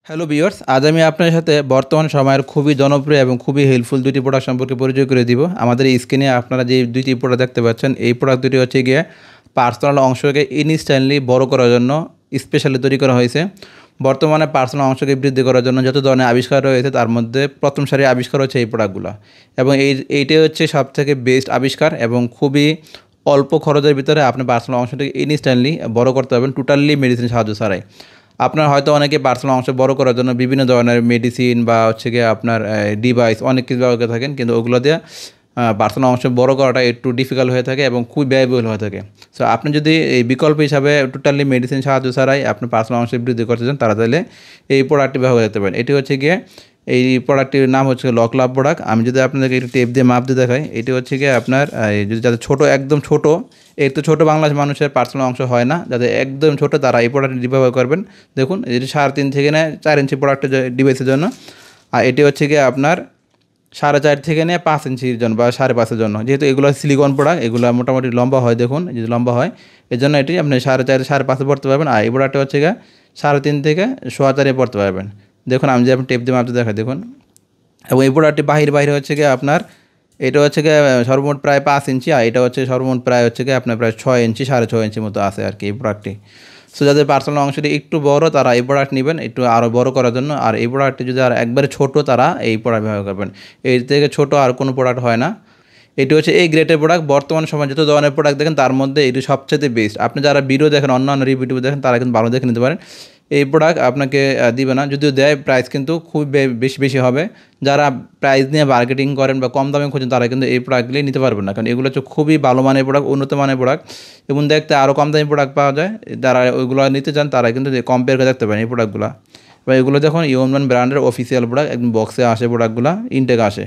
Hello viewers, আজ আমি আপনার সাথে বর্তমান সময়ের খুবই জনপ্রিয় এবং খুবই হেল্পফুল দুটি প্রোডাক্ট সম্পর্কে পরিচয় করে দিব। আমাদের এই স্ক্রিনে আপনারা যে দুইটি প্রোডাক্ট দেখতে পাচ্ছেন, এই প্রোডাক্ট দুটি হচ্ছে গিয়ে পার্সোনাল অংশকে ইনস্ট্যান্টলি বড় করার জন্য স্পেশালি তৈরি করা হয়েছে। বর্তমানে পার্সোনাল অংশকে বৃদ্ধি করার জন্য যত ধরনের আবিষ্কার রয়েছে তার মধ্যে প্রথম সারির আবিষ্কার হচ্ছে এই প্রোডাক্টগুলো, এবং এইটাই হচ্ছে সবথেকে বেস্ট আবিষ্কার এবং খুবই অল্প খরচের ভিতরে আপনি পার্সোনাল অংশটাকে ইনস্ট্যান্টলি বড় করতে পারবেন টোটালি মেডিসিন সাহায্য ছাড়াই। আপনার হয়তো অনেকে পার্সোনাল অংশ বড় করার জন্য বিভিন্ন ধরনের মেডিসিন বা হচ্ছে গিয়ে আপনার ডিভাইস অনেক কিছু ব্যবহার করে থাকেন, কিন্তু ওগুলো দিয়ে পার্সোনাল অংশ বড় করাটা একটু ডিফিকাল্ট হয়ে থাকে এবং খুবই ব্যয়বহুল হয়ে থাকে। সো আপনি যদি এই বিকল্প হিসাবে টোটালি মেডিসিন সাহায্য ছাড়াই আপনি পার্সোনাল অংশ বৃদ্ধি করতে চান, তারা তাহলে এই প্রোডাক্টটি ব্যবহার করতে পারেন। এটি হচ্ছে গিয়ে এই প্রোডাক্টটির নাম হচ্ছে লক লাভ প্রোডাক্ট। আমি যদি আপনাদেরকে একটু টেপ দিয়ে মাপ দিয়ে দেখাই, এটি হচ্ছে গিয়ে আপনার যদি যাদের ছোটো একদম ছোটো, এর তো ছোটো বাংলাদেশ মানুষের পার্সোনাল অংশ হয় না, যাদের একদম ছোটো তারা এই প্রোডাক্টটি ব্যবহার করবেন। দেখুন এটি 3.5 থেকে 4 ইঞ্চি প্রোডাক্টের ডিভাইসের জন্য, আর এটি হচ্ছে গিয়ে আপনার 4.5 থেকে 5 ইঞ্চির জন্য বা 5.5-এর জন্য। যেহেতু এগুলো সিলিকন প্রোডাক্ট, এগুলো মোটামুটি লম্বা হয়, দেখুন যদি লম্বা হয়, এই জন্য এটি আপনি 4.5 5.5 পড়তে পারবেন। আর এই প্রোডাক্টটা হচ্ছে গিয়ে 3.5 থেকে 4.25 পড়তে পারবেন। দেখুন আমি যে আপনি টেপ দিয়ে মাপতে দেখাই, দেখুন। এবং এই প্রোডাক্টটি বাইরে হচ্ছে গিয়ে আপনার এটা হচ্ছে গিয়ে সর্বমোট প্রায় 5 ইঞ্চি, আর এটা হচ্ছে সর্বমোট প্রায় হচ্ছে গিয়ে আপনার প্রায় 6 ইঞ্চি 6.5 ইঞ্চির মতো আছে আর কি এই প্রোডাক্টটি। সো যাদের পার্সোনাল অংশটি একটু বড় তারা এই প্রোডাক্ট নেবেন একটু আরও বড় করার জন্য, আর এই প্রোডাক্টটি যদি আর একবারে ছোটো তারা এই প্রোডাক্ট ব্যবহার করবেন। এর থেকে ছোটো আর কোনো প্রোডাক্ট হয় না। এটি হচ্ছে এই গ্রেটের প্রোডাক্ট। বর্তমান সময় যত ধরনের প্রোডাক্ট দেখেন তার মধ্যে এটি সবচেয়ে বেস্ট। আপনি যারা ভিডিও দেখেন, অন্যান্য রিভিউ দেখেন, তারা কিন্তু ভালো দেখে নিতে পারেন। এই প্রোডাক্ট আপনাকে দিবে না, যদিও দেয় প্রাইস কিন্তু খুব বেশি হবে। যারা প্রাইস নিয়ে মার্কেটিং করেন বা কম দামে খোঁজেন তারা কিন্তু এই প্রোডাক্টগুলি নিতে পারবেন না, কারণ এগুলো হচ্ছে খুবই ভালো মানের প্রোডাক্ট, উন্নত মানের প্রোডাক্ট, এবং দেখতে আরও কম দামি প্রোডাক্ট পাওয়া যায়। যারা ওইগুলো নিতে চান তারা কিন্তু কম্পেয়ার করে দেখতে পারেন এই প্রোডাক্টগুলো। বা এগুলো যখন ইউএমএন ব্র্যান্ডের অফিসিয়াল প্রোডাক্ট, একদম বক্সে আসে, প্রোডাক্টগুলো ইনটেক আসে।